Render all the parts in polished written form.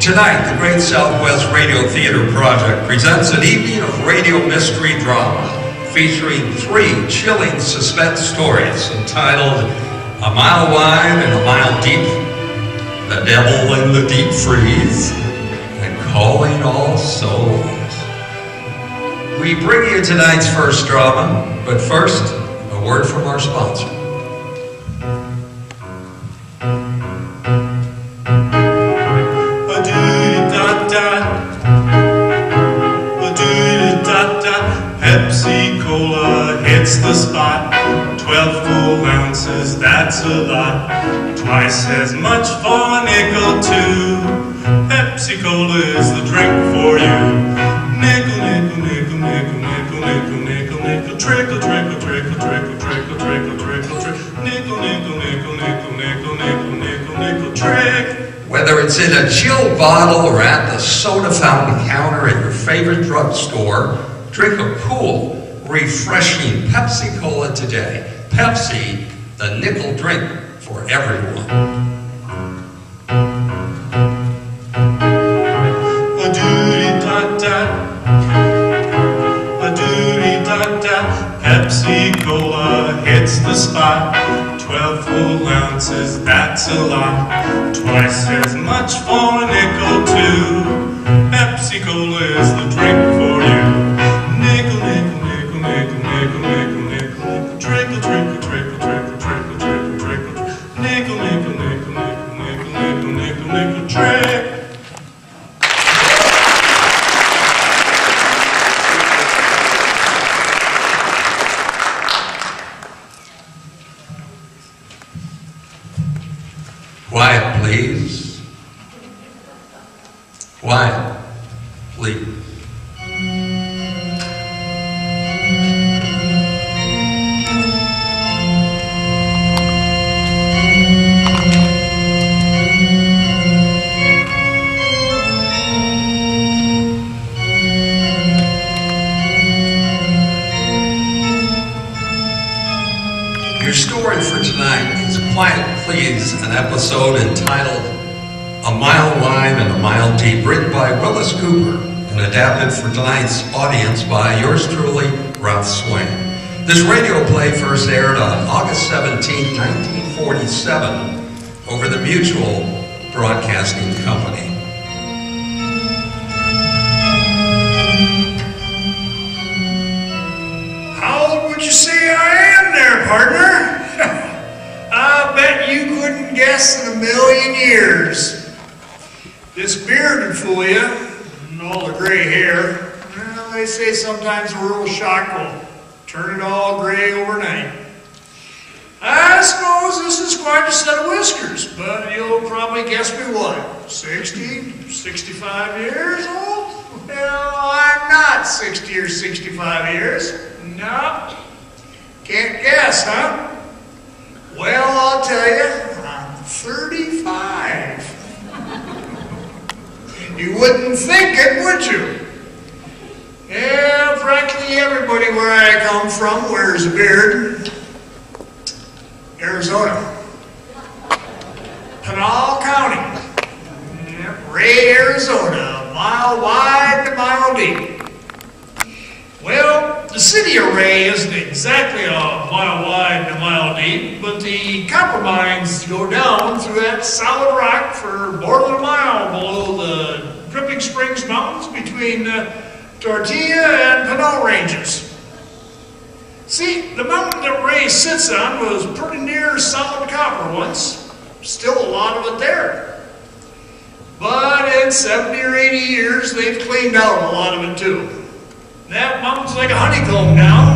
Tonight, the Great Southwest Radio Theater Project presents an evening of radio mystery drama featuring 3 chilling suspense stories entitled A Mile Wide and a Mile Deep, The Devil in the Deep Freeze, and Calling All Souls. We bring you tonight's first drama, but first, a word from our sponsor. Pepsi-Cola hits the spot, 12 full ounces, that's a lot, twice as much for a nickel too. Pepsi-Cola is the drink for you. Nickel, nickel, nickel, nickel, nickel, nickel, nickel, nickel, trickle, trickle, trickle, trickle, trickle, trickle, trickle, trickle, nickel, nickel, nickel, nickel, nickel, nickel, nickel, nickel, trick. Whether it's in a chill bottle or at the soda fountain counter at your favorite drugstore, drink a cool, refreshing Pepsi-Cola today. Pepsi, the nickel drink for everyone. Pepsi-Cola hits the spot, 12 full ounces, that's a lot, twice as much for a nickel too. Pepsi-Cola is the drink for you. Nickel, nickel, nickel, nickel, nickel, nickel, nickel, nickel, trickle, trickle, trickle, trickle, trickle, trickle, trickle, nickel, nickel, nickel, nickel, nickel, nickel, nickel, nickel, trick. Quiet, please. Quiet, please. Your story for tonight is Quiet Please, an episode entitled A Mile Wide and a Mile Deep, written by Willis Cooper and adapted for tonight's audience by yours truly, Ralph Swain. This radio play first aired on August 17, 1947 over the Mutual Broadcasting Company. How old would you say I am there, partner? I bet you couldn't guess in a million years. This beard would fool you, and all the gray hair. Well, they say sometimes a rural shock will turn it all gray overnight. I suppose this is quite a set of whiskers, but you'll probably guess me what? 60, 65 years old? Well, I'm not 60 or 65 years. No. Can't guess, huh? Well, I'll tell you, I'm 35. You wouldn't think it, would you? Yeah, frankly, everybody where I come from wears a beard. Arizona. Pinal County. Yep, Ray, Arizona. A mile wide and a mile deep. Well, the city of Ray isn't exactly a mile wide and a mile deep, but the copper mines go down through that solid rock for more than a mile below the Dripping Springs Mountains between Tortilla and Pinal Ranges. See, the mountain that Ray sits on was pretty near solid copper once. Still a lot of it there. But in 70 or 80 years, they've cleaned out a lot of it too. That mountain's like a honeycomb now,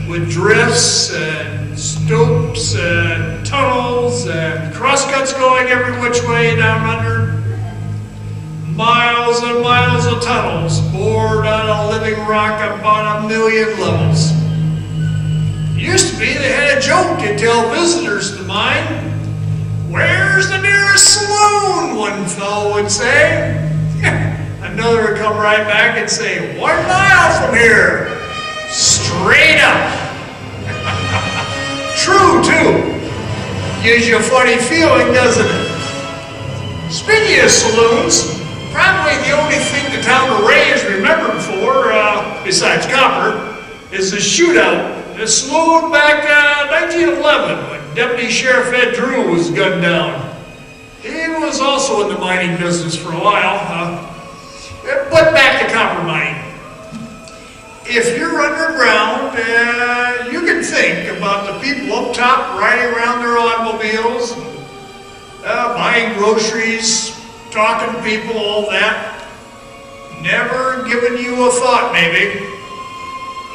with drifts and stopes and tunnels and crosscuts going every which way down under. Miles and miles of tunnels bored out of living rock about 1 million levels. It used to be they had a joke to tell visitors to the mine. Where's the nearest saloon, one fellow would say. Another would come right back and say, 1 mile from here, straight up. True, too. Gives you a funny feeling, doesn't it? Speaking of saloons, probably the only thing the town of Ray is remembered for, besides copper, is the shootout. The saloon back 1911 when Deputy Sheriff Ed Drew was gunned down. He was also in the mining business for a while. But back to copper mining. If you're underground, you can think about the people up top riding around their automobiles, buying groceries, talking to people, all that. Never given you a thought, maybe.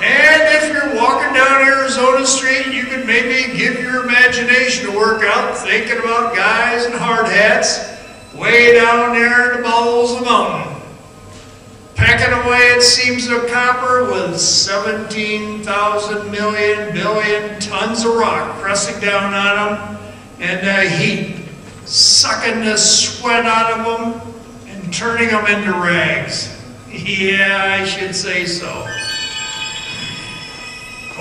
And if you're walking down Arizona Street, you could maybe give your imagination a workout thinking about guys in hard hats way down there in the bowels of the mountain, packing away, it seems, of copper with 17,000 billion tons of rock pressing down on them, and heat sucking the sweat out of them and turning them into rags. Yeah, I should say so.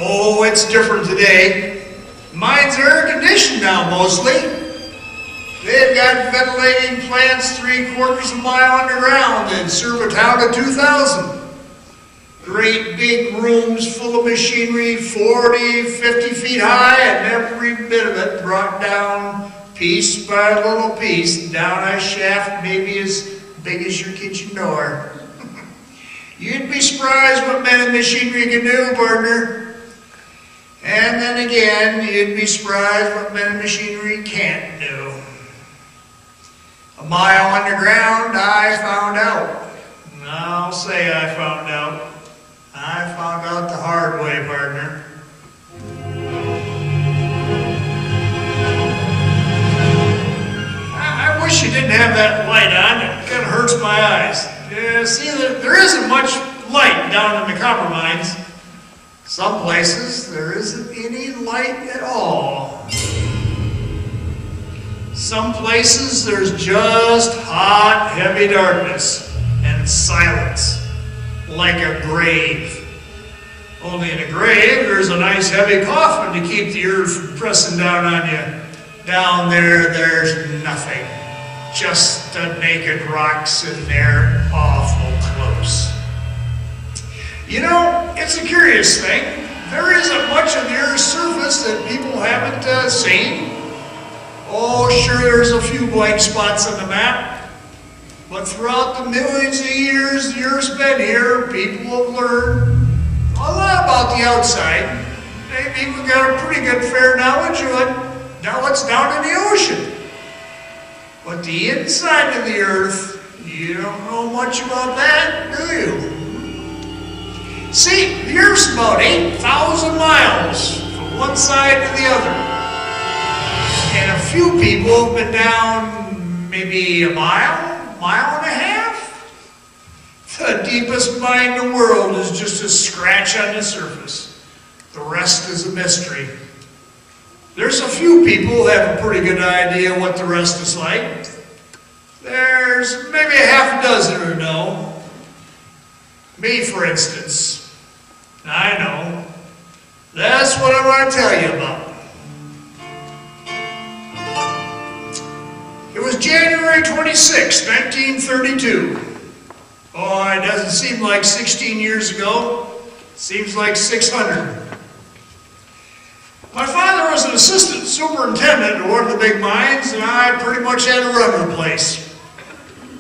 Oh, it's different today. Mines are air-conditioned now, mostly. They've got ventilating plants 3/4 of a mile underground that serve a town of 2,000. Great big rooms full of machinery, 40, 50 feet high, and every bit of it brought down piece by little piece down a shaft maybe as big as your kitchen door. You'd be surprised what men and machinery can do, partner. And then again, you'd be surprised what men and machinery can't do. A mile underground, I found out. I'll say I found out. I found out the hard way, partner. I wish you didn't have that light on. It kind of hurts my eyes. See, there isn't much light down in the copper mines. Some places, there isn't any light at all. Some places, there's just hot, heavy darkness and silence, like a grave. Only in a grave, there's a nice heavy coffin to keep the earth from pressing down on you. Down there, there's nothing. Just a naked rock sitting there awful close. You know, it's a curious thing. There isn't much of the Earth's surface that people haven't seen. Oh, sure, there's a few blank spots on the map. But throughout the millions of years the Earth's been here, people have learned a lot about the outside. They've even got a pretty good fair knowledge of it. Now what's down in the ocean. But the inside of the Earth, you don't know much about that, do you? See, the Earth's about 8,000 miles from one side to the other. And a few people have been down maybe a mile, mile and a half. The deepest mine in the world is just a scratch on the surface. The rest is a mystery. There's a few people who have a pretty good idea what the rest is like. There's maybe a half a dozen who know. Me, for instance. I know. That's what I want to tell you about. It was January 26, 1932. Oh, it doesn't seem like 16 years ago. It seems like 600. My father was an assistant superintendent at one of the big mines, and I pretty much had to run the place.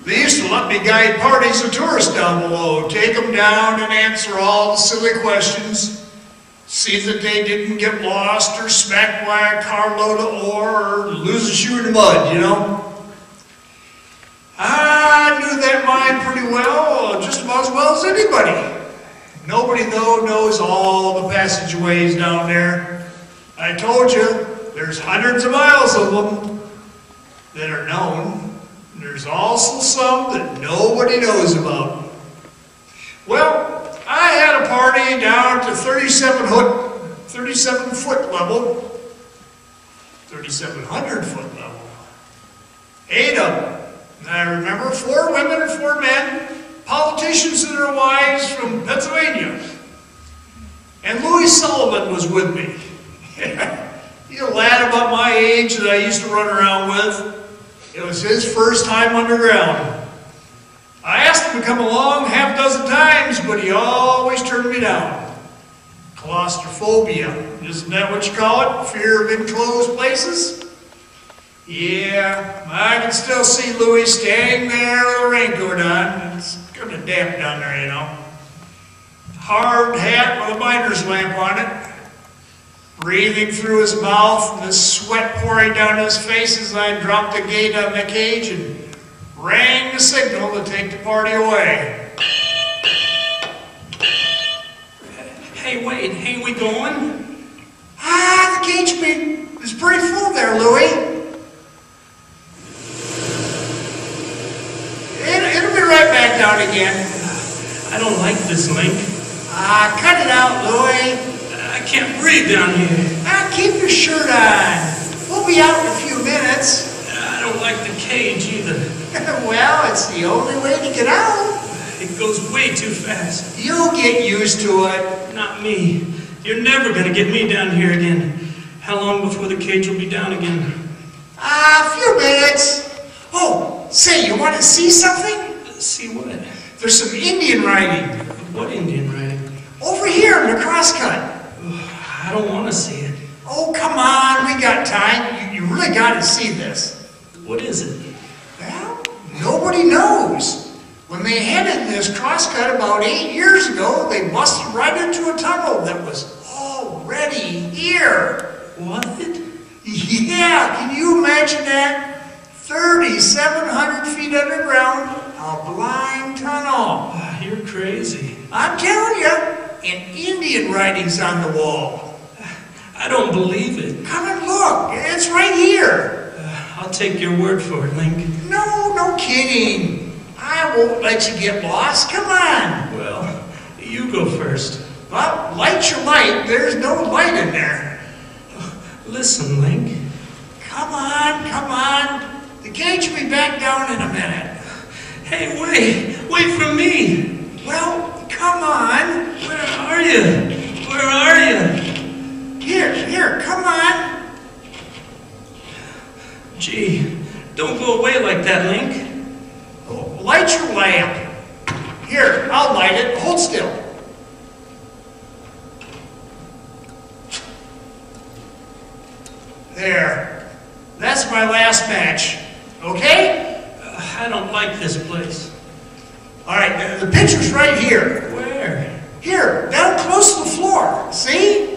They used to let me guide parties of tourists down below, take them down and answer all the silly questions, see that they didn't get lost or smacked by a carload of ore or lose a shoe in the mud, you know. I knew that mine pretty well, just about as well as anybody. Nobody, though, knows all the passageways down there. I told you, there's hundreds of miles of them that are known. There's also some that nobody knows about. Well, I had a party down to 37 foot level, 3,700 foot level. 8 of them. And I remember 4 women and 4 men, politicians and their wives from Pennsylvania. And Louis Sullivan was with me. He's a lad about my age that I used to run around with. It was his first time underground. I asked him to come along half a dozen times, but he always turned me down. Claustrophobia, isn't that what you call it? Fear of enclosed places? Yeah, I can still see Louis standing there with a raincoat on. It's kind of damp down there, you know. Hard hat with a miner's lamp on it. Breathing through his mouth and the sweat pouring down his face as I dropped the gate on the cage and rang the signal to take the party away. Hey, wait, ain't we going? The cage is pretty full there, Louis. It'll be right back down again. I don't like this, Link. Cut it out, Louis. I can't breathe down here. Keep your shirt on. We'll be out in a few minutes. I don't like the cage either. Well, it's the only way to get out. It goes way too fast. You'll get used to it. Not me. You're never gonna get me down here again. How long before the cage will be down again? A few minutes. Oh, say, you want to see something? See what? There's some Indian writing. What Indian writing? Over here in the crosscut. I don't want to see it. Oh, come on, we got time. You really got to see this. What is it? Well, nobody knows. When they headed this crosscut about 8 years ago, they busted right into a tunnel that was already here. What? Yeah, can you imagine that? 3,700 feet underground, a blind tunnel. You're crazy. I'm telling you, and Indian writing's on the wall. I don't believe it. Come and look, it's right here. I'll take your word for it, Link. No kidding. I won't let you get lost, come on. Well, you go first. Well, light your light, there's no light in there. Listen, Link. Come on. The cage will be back down in a minute. Hey, wait for me. Well, come on. Where are you? Where are you? Here, come on. Gee, don't go away like that, Link. Oh, light your lamp. Here, I'll light it. Hold still. There. That's my last match. Okay? I don't like this place. All right, the picture's right here. Where? Here, down close to the floor. See?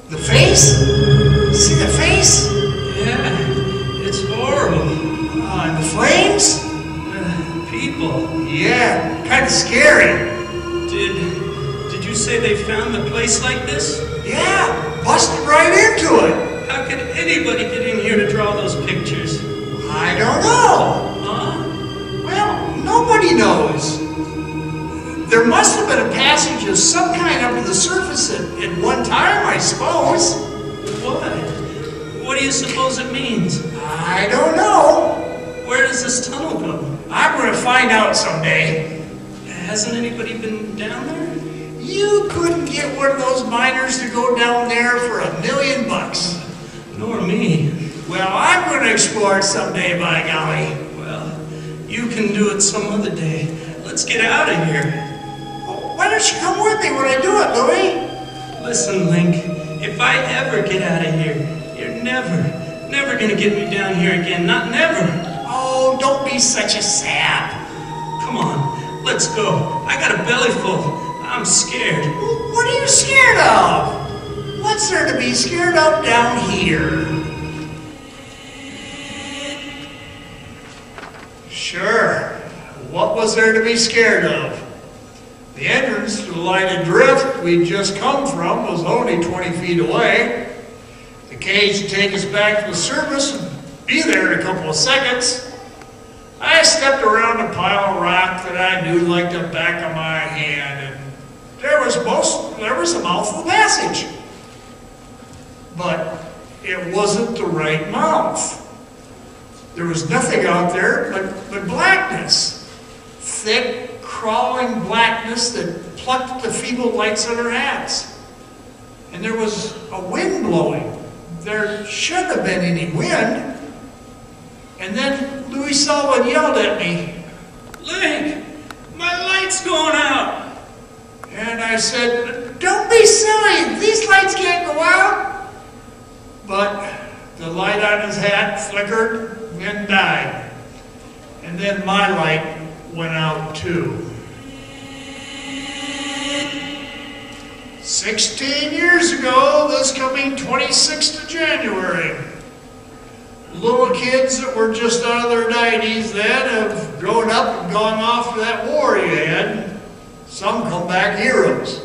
The face? See the face? Yeah, it's horrible. And the flames? People. Yeah, kind of scary. Did you say they found the place like this? Yeah, busted right into it. How could anybody get in here to draw those pictures? I don't know. Huh? Well, nobody knows. There must have been a passage of some kind up to the surface at one time, I suppose. What? What do you suppose it means? I don't know. Where does this tunnel go? I'm going to find out someday. Hasn't anybody been down there? You couldn't get one of those miners to go down there for $1 million. Nor me. Well, I'm going to explore it someday, by golly. Well, you can do it some other day. Let's get out of here. Why don't you come with me when I do it, Louis? Listen, Link, if I ever get out of here, you're never gonna get me down here again. Not never. Oh, don't be such a sap. Come on, let's go. I got a belly full. I'm scared. What are you scared of? What's there to be scared of down here? Sure. What was there to be scared of? The entrance to the lighted drift we'd just come from was only 20 feet away. The cage would take us back to the surface and be there in a couple of seconds. I stepped around a pile of rock that I knew like the back of my hand, and there was a mouth of the passage. But it wasn't the right mouth. There was nothing out there but blackness. Thick, crawling blackness that plucked at the feeble lights on our hats. And there was a wind blowing. There shouldn't have been any wind. And then Louis Sullivan yelled at me, Link, my light's going out. and I said, don't be silly, these lights can't go out. But the light on his hat flickered and died. And then my light went out too. 16 years ago, this coming 26th of January, little kids that were just out of their 90s then have grown up and gone off to that war you had. Some come back heroes.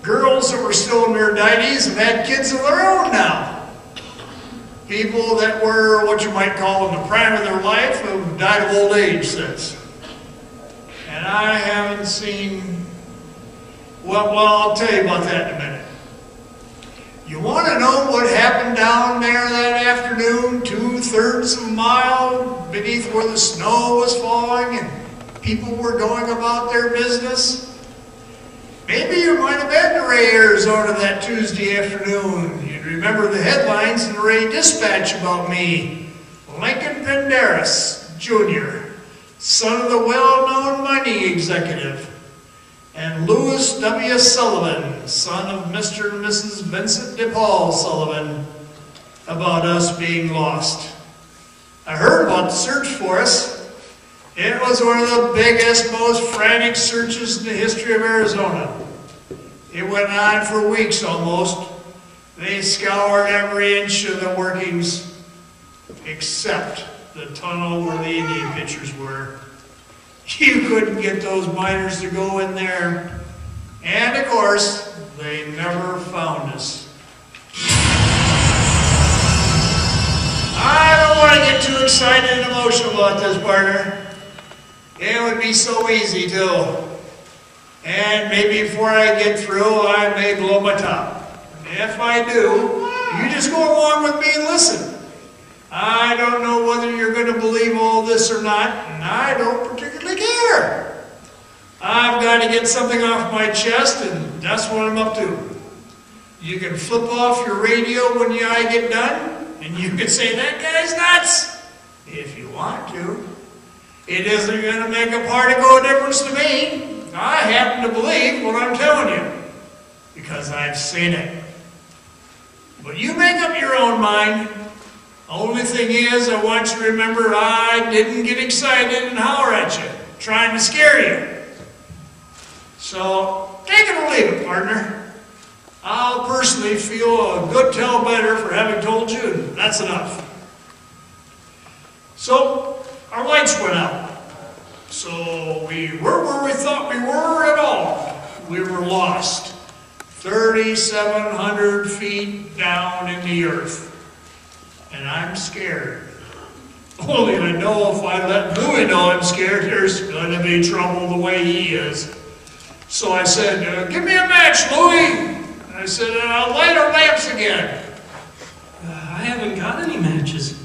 Girls that were still in their 90s have had kids of their own now. People that were what you might call in the prime of their life have died of old age since. And I haven't seen, well, I'll tell you about that in a minute. You want to know what happened down there that afternoon, 2/3 of a mile beneath where the snow was falling and people were going about their business? Maybe you might have been to Ray, Arizona that Tuesday afternoon. You'd remember the headlines in the Ray Dispatch about me. Lincoln Penderas, Jr., son of the well-known mining executive, and Louis W. Sullivan, son of Mr. and Mrs. Vincent DePaul Sullivan, about us being lost. I heard about the search for us. It was one of the biggest, most frantic searches in the history of Arizona. It went on for weeks almost. They scoured every inch of the workings except the tunnel where the Indian pitchers were. You couldn't get those miners to go in there. And of course, they never found us. I don't want to get too excited and emotional about this, partner. It would be so easy too. And maybe before I get through, I may blow my top. If I do, you just go along with me and listen. I don't know whether you're going to believe all this or not, and I don't particularly care. I've got to get something off my chest, and that's what I'm up to. You can flip off your radio when I get done, and you can say, that guy's nuts, if you want to. It isn't going to make a particle of difference to me. I happen to believe what I'm telling you, because I've seen it. But you make up your own mind. Only thing is, I want you to remember I didn't get excited and holler at you, trying to scare you. So, take it or leave it, partner. I'll personally feel a good tell better for having told you, and that's enough. So, our lights went out. So, we weren't where we thought we were at all. We were lost. 3,700 feet down in the earth. And I'm scared. Only I know if I let Louie know I'm scared, there's going to be trouble the way he is. So I said, give me a match, Louie. I said, I'll light our lamps again. I haven't got any matches.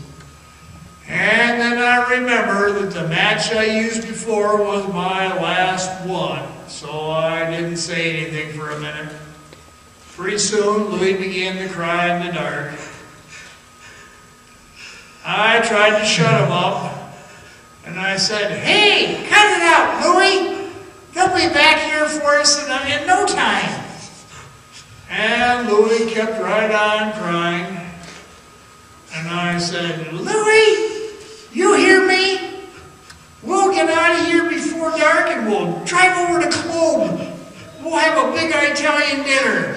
And then I remember that the match I used before was my last one. So I didn't say anything for a minute. Pretty soon, Louie began to cry in the dark. I tried to shut him up, and I said, hey, cut it out, Louie. They'll be back here for us in no time. And Louie kept right on crying. And I said, Louie, you hear me? We'll get out of here before dark and we'll drive over to Cologne. We'll have a big Italian dinner.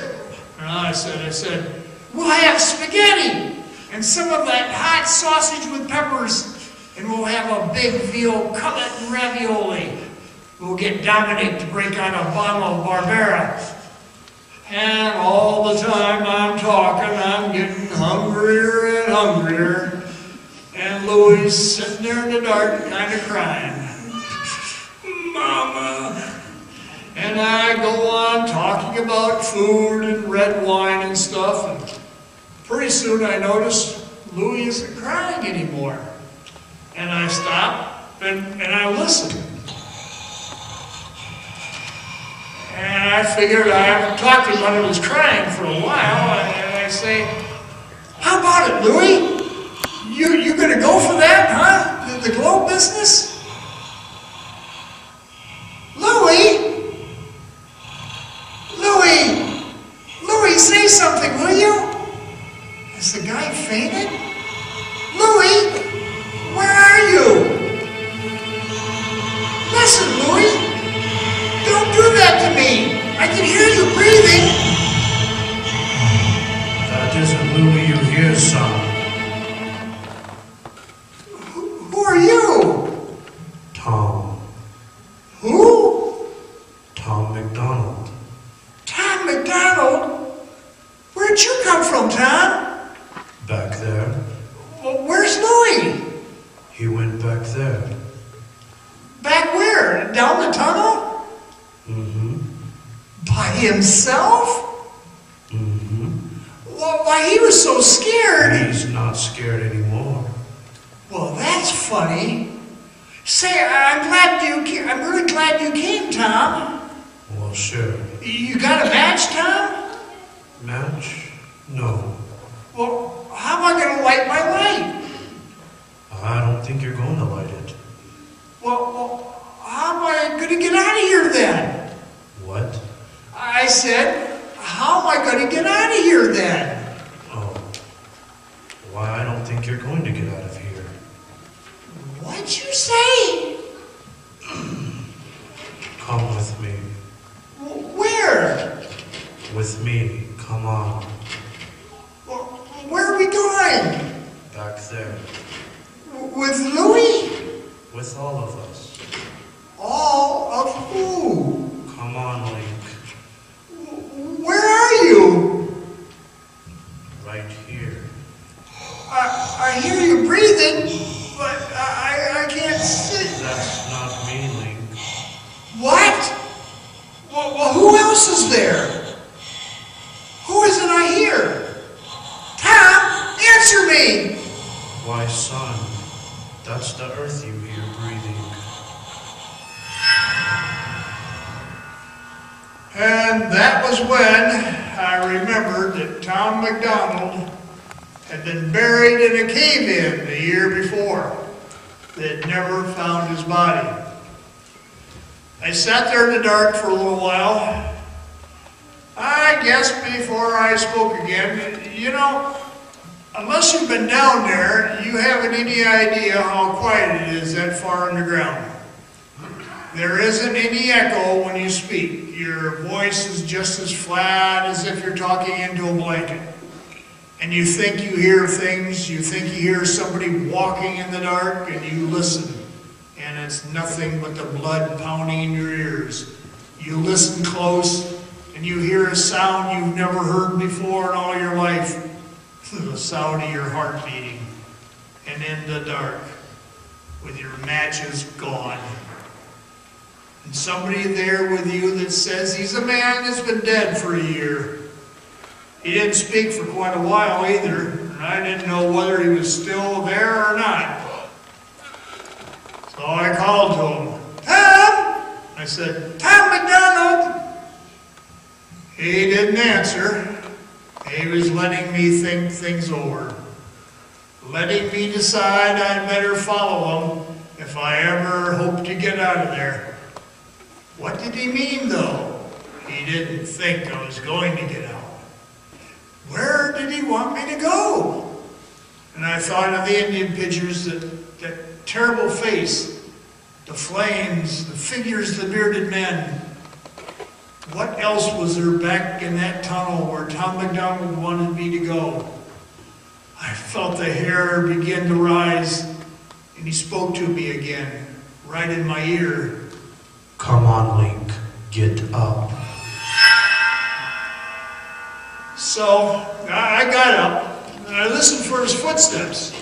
And I said, we'll have spaghetti and some of that hot sausage with peppers, and we'll have a big veal cutlet and ravioli. We'll get Dominic to break out a bottle of Barbera. And all the time I'm talking, I'm getting hungrier and hungrier. And Louie's sitting there in the dark, kind of crying. Mama. And I go on talking about food and red wine and stuff. And pretty soon I noticed Louie isn't crying anymore. And I stopped and I listened. And I figured I haven't talked to him when he was crying for a while. And I say, how about it, Louie? You gonna go for that, huh? The globe business? Louie! Louie, say something, will you? Has the guy fainted? Louie, where are you? Listen, Louie, don't do that to me. I can hear you breathing. That isn't Louie you hear, son. Who are you? Tom. Who? Tom McDonald. Tom McDonald? Where'd you come from, Tom? Back there. Well, where's Louie? He went back there. Back where? Down the tunnel? Mm-hmm. By himself? Mm-hmm. Well, why, he was so scared. He's not scared anymore. Well, that's funny. Say, I'm really glad you came, Tom. Well, sure. You got a match, Tom? Match? No. Well, how am I going to light my light? I don't think you're going to light it. Well, how am I going to get out of here then? What? I said, how am I going to get out of here then? Oh. Why, I don't think you're going to get out of here. What'd you say? Come with me. Where? With me. Come on. Well, where are we going? Back there. With Louie? With all of us. All of who? Come on, Link. Where are you? Right here. I hear you breathing, but I can't see. That's not me, Link. What? Well, who else is there? Who isn't I hear? Tom, answer me! Why, son, that's the earth you hear breathing. And that was when I remembered that Tom McDonald had been buried in a cave-in the year before. They'd never found his body. I sat there in the dark for a little while. I guess before I spoke again, you know, unless you've been down there, you haven't any idea how quiet it is that far underground. There isn't any echo when you speak. Your voice is just as flat as if you're talking into a blanket. And you think you hear things, you think you hear somebody walking in the dark, and you listen. And it's nothing but the blood pounding in your ears. You listen close, and you hear a sound you've never heard before in all your life. The sound of your heart beating. And in the dark, with your matches gone. And somebody there with you that says he's a man that's been dead for a year. He didn't speak for quite a while either, and I didn't know whether he was still there or not. So I called to him. Tom! I said, Tom McDonald! He didn't answer. He was letting me think things over. Letting me decide I'd better follow him if I ever hoped to get out of there. What did he mean, though? He didn't think I was going to get out. Where did he want me to go? And I thought of the Indian pictures, that terrible face, the flames, the figures, the bearded men. What else was there back in that tunnel where Tom McDonald wanted me to go? I felt the hair begin to rise, and he spoke to me again, right in my ear. Come on, Link. Get up. So I got up, and I listened for his footsteps.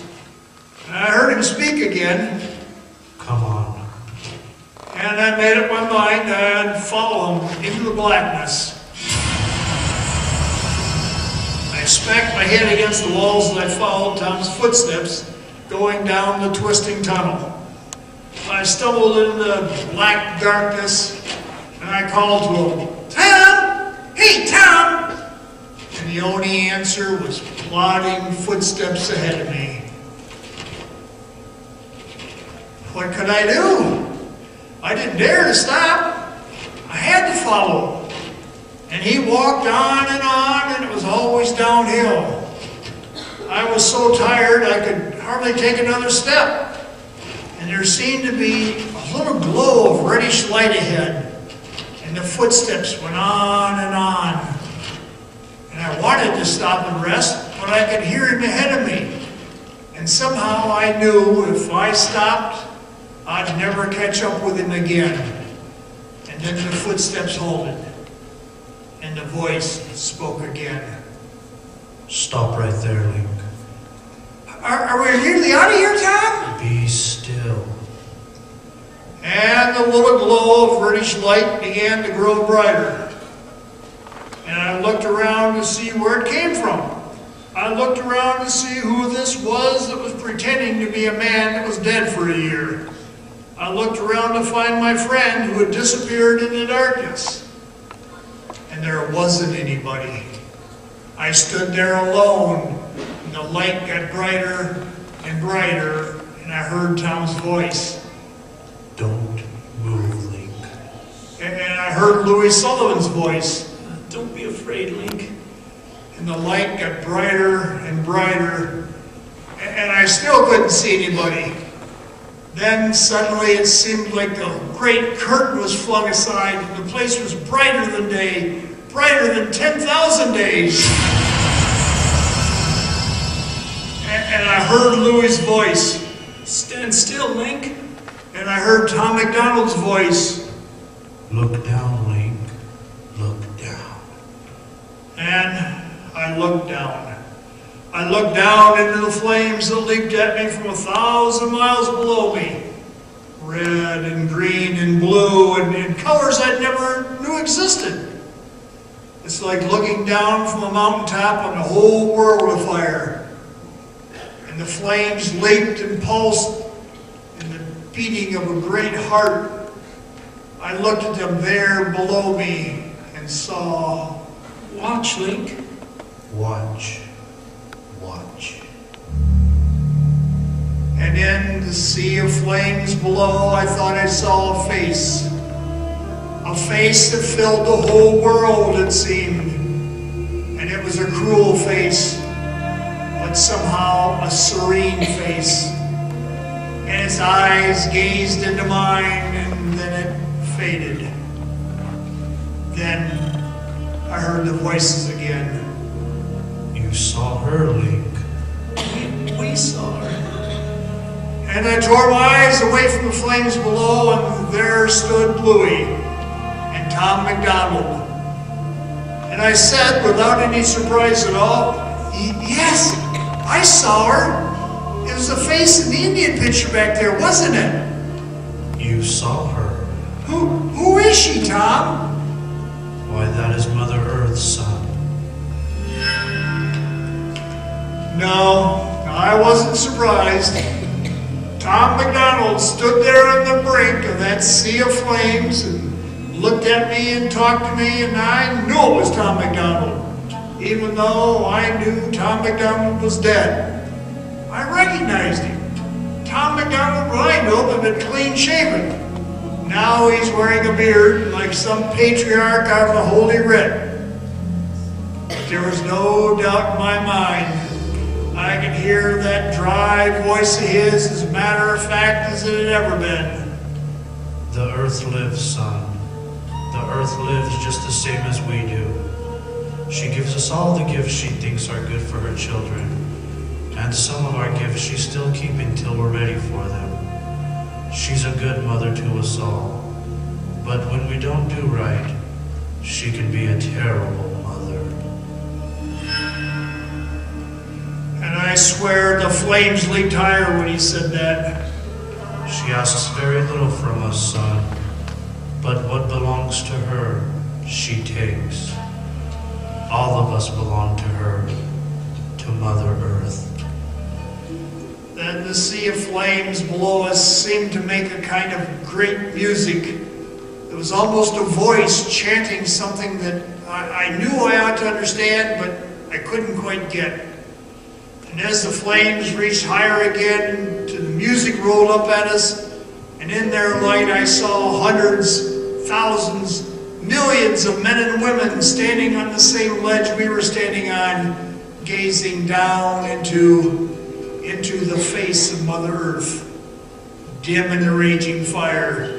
And I heard him speak again. Come on. And I made up my mind I'd follow him into the blackness. I smacked my head against the walls as I followed Tom's footsteps going down the twisting tunnel. I stumbled into the black darkness, and I called to him, Tom! Hey, Tom! And the only answer was plodding footsteps ahead of me. What could I do? I didn't dare to stop. I had to follow. And he walked on, and it was always downhill. I was so tired I could hardly take another step. And there seemed to be a little glow of reddish light ahead. And the footsteps went on and on. And I wanted to stop and rest, but I could hear him ahead of me. And somehow I knew if I stopped, I'd never catch up with him again. And then the footsteps halted. And the voice spoke again. Stop right there, Link. Are we nearly out of here, Tom? Be still. And the little glow of reddish light began to grow brighter. And I looked around to see where it came from. I looked around to see who this was that was pretending to be a man that was dead for a year. I looked around to find my friend who had disappeared in the darkness. And there wasn't anybody. I stood there alone, and the light got brighter and brighter, and I heard Tom's voice. Don't move, Link. And I heard Louis Sullivan's voice. Don't be afraid, Link. And the light got brighter and brighter, and I still couldn't see anybody. Then suddenly it seemed like the great curtain was flung aside, and the place was brighter than day, brighter than 10,000 days. And I heard Louis' voice. Stand still, Link. And I heard Tom McDonald's voice. Look down, Link. Look down. And I looked down. I looked down into the flames that leaped at me from 1,000 miles below me. Red and green and blue and colors I never knew existed. It's like looking down from a mountaintop on the whole world afire. And the flames leaped and pulsed in the beating of a great heart. I looked at them there below me and saw. Watch, Link. Watch. Watch. And in the sea of flames below, I thought I saw a face. A face that filled the whole world, it seemed. And it was a cruel face, but somehow a serene face. And its eyes gazed into mine, and then it faded. Then I heard the voices again. You saw her, Link. We saw her. And I tore my eyes away from the flames below, and there stood Louis and Tom McDonald. And I said, without any surprise at all, yes, I saw her. It was the face in the Indian picture back there, wasn't it? You saw her. Who is she, Tom? Why, that is Mother Earth's son. No, I wasn't surprised. Tom McDonald stood there on the brink of that sea of flames and looked at me and talked to me, and I knew it was Tom McDonald, even though I knew Tom McDonald was dead. I recognized him. Tom McDonald, what I know, had been clean shaven. Now he's wearing a beard like some patriarch out of the Holy Writ. But there was no doubt in my mind. I could hear that dry voice of his as matter of fact as it had ever been. The Earth lives, son. The Earth lives just the same as we do. She gives us all the gifts she thinks are good for her children. And some of our gifts she's still keeping till we're ready for them. She's a good mother to us all. But when we don't do right, she can be a terrible mother. And I swear the flames leaped higher when he said that. She asks very little from us, son. But what belongs to her, she takes. All of us belong to her, to Mother Earth. Then the sea of flames below us seemed to make a kind of great music. It was almost a voice chanting something that I knew I ought to understand, but I couldn't quite get. And as the flames reached higher again, and the music rolled up at us, And in their light I saw hundreds, thousands, millions of men and women standing on the same ledge we were standing on, gazing down into the face of Mother Earth, dim in the raging fire.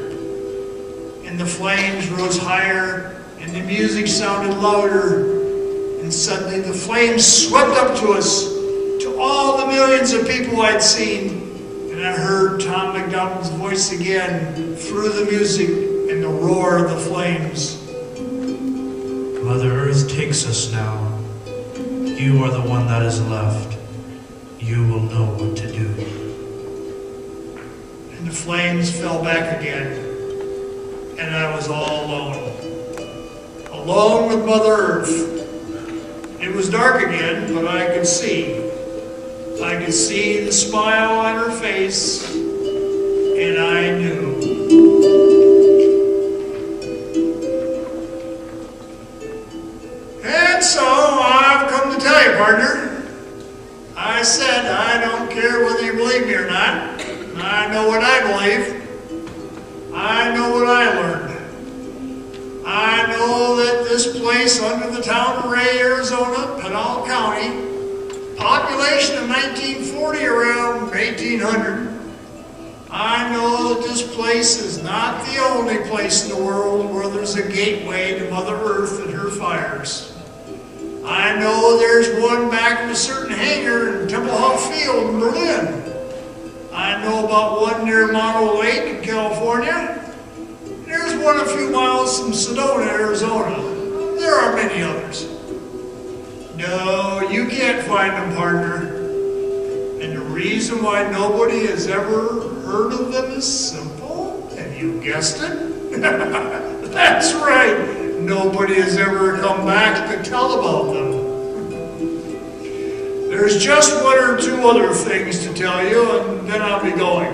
And the flames rose higher, and the music sounded louder, and suddenly the flames swept up to us, to all the millions of people I'd seen, and I heard Tom MacDonald's voice again through the music and the roar of the flames. Mother Earth takes us now. You are the one that is left. You will know what to do. And the flames fell back again, and I was all alone. Alone with Mother Earth. It was dark again, but I could see. I could see the smile on her face, and I knew. And so I've come to tell you, partner. I said I don't care whether you believe me or not. I know what I believe. I know what I learned. I know that this place under the town of Ray, Arizona, Pinal County, population of 1940 around 1800. I know that this place is not the only place in the world where there's a gateway to Mother Earth and her fires. I know there's one back in a certain hangar in Tempelhof Field in Berlin. I know about one near Mono Lake in California. There's one a few miles from Sedona, Arizona. There are many others. No, you can't find them, partner. And the reason why nobody has ever heard of them is simple. Have you guessed it? That's right. Nobody has ever come back to tell about them. There's just one or two other things to tell you, and then I'll be going.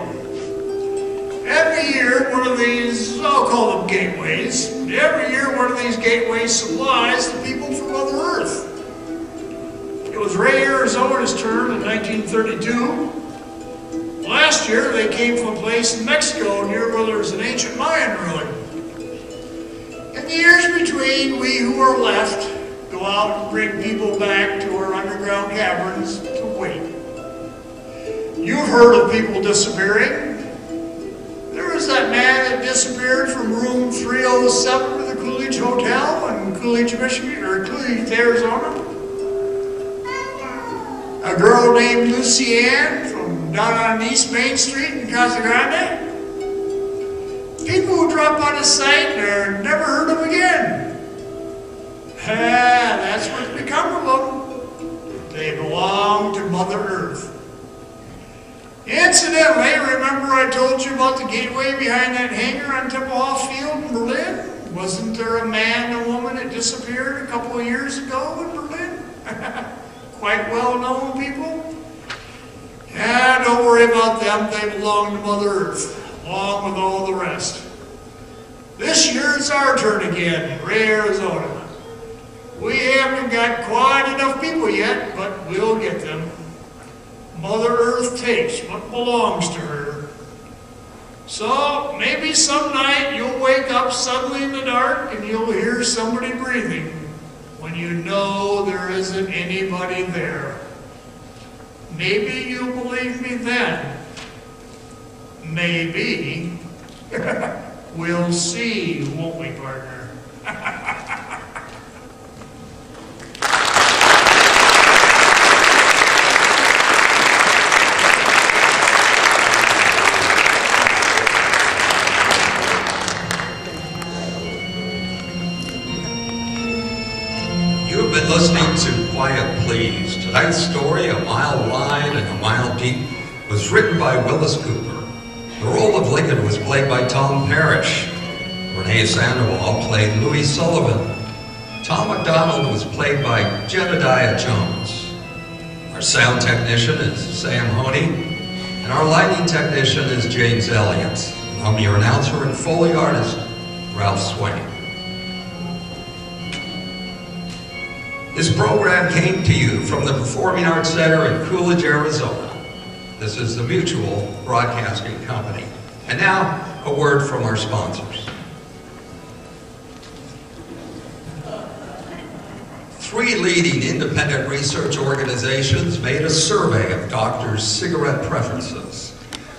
Every year, one of these, I'll call them gateways, every year one of these gateways supplies the people from Mother Earth. It was Ray, Arizona's turn in 1932. Last year, they came from a place in Mexico near where there's an ancient Mayan ruin. In the years between, we who are left go out and bring people back to our underground caverns to wait. You've heard of people disappearing. There was that man that disappeared from room 307 of the Coolidge Hotel in Coolidge, Michigan, or Coolidge, Arizona. A girl named Lucianne from down on East Main Street in Casa Grande. People who drop out of sight and are never heard of again. That's what's become of them. They belong to Mother Earth. Incidentally, remember I told you about the gateway behind that hangar on Tempelhof Field in Berlin? Wasn't there a man and a woman that disappeared a couple of years ago in Berlin? Quite well-known people? Yeah, don't worry about them. They belong to Mother Earth, along with all the rest. This year it's our turn again in Ray, Arizona. We haven't got quite enough people yet, but we'll get them. Mother Earth takes what belongs to her. So maybe some night you'll wake up suddenly in the dark and you'll hear somebody breathing when you know there isn't anybody there. Maybe you'll believe me then. Maybe. We'll see, won't we, partner? You've been listening to Quiet Please. Tonight's story, A Mile Wide and a Mile Deep, was written by Willis Cooper. The role of Lincoln was played by Tom Parrish. Renee Sandoval played Louis Sullivan. Tom MacDonald was played by Jedediah Jones. Our sound technician is Sam Honey, and our lighting technician is James Elliott. I'm your announcer and Foley artist, Ralph Swain. This program came to you from the Performing Arts Center in Coolidge, Arizona. This is the Mutual Broadcasting Company. And now, a word from our sponsors. 3 leading independent research organizations made a survey of doctors' cigarette preferences.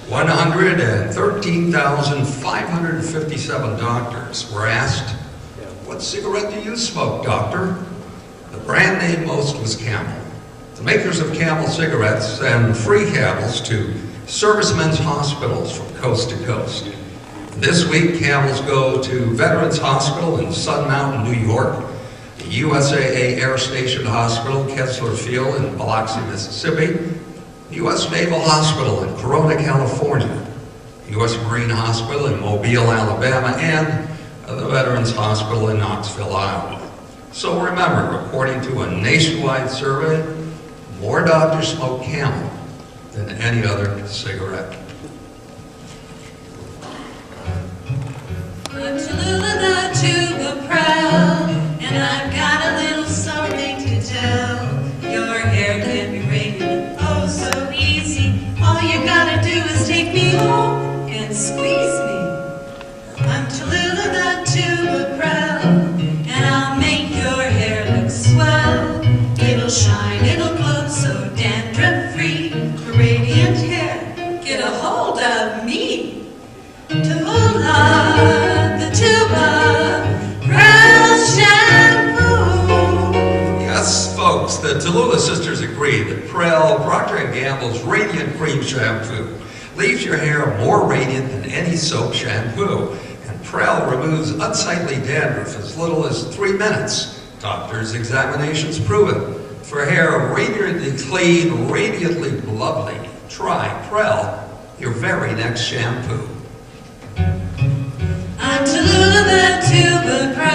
113,557 doctors were asked, "What cigarette do you smoke, doctor?" The brand name most was Camel. The makers of Camel cigarettes send free Camels to servicemen's hospitals from coast to coast. This week, Camels go to Veterans Hospital in Sun Mountain, New York, the USAA Air Station Hospital, Kessler Field in Biloxi, Mississippi, U.S. Naval Hospital in Corona, California, U.S. Marine Hospital in Mobile, Alabama, and the Veterans Hospital in Knoxville, Iowa. So remember, according to a nationwide survey, more doctors smoke Camel than any other cigarette. I'm Tallulah the tuba proud, and I've got a little something to tell. Your hair can be braided oh so easy. All you gotta do is take me home and squeeze me. I'm Tallulah the tuba proud, and I'll make your hair look swell. It'll shine, it'll glow so dandruff-free. For radiant hair, get a hold of me. Tallulah the tuba proud shampoo. Yes, folks, the Tallulah sisters agree that Prell Procter & Gamble's Radiant Cream Shampoo leaves your hair more radiant than any soap shampoo. And Prell removes unsightly dandruff as little as 3 minutes. Doctors' examinations prove it. For hair radiantly clean, radiantly lovely, try Prell, your very next shampoo. I'm Tallulah the tuba proud.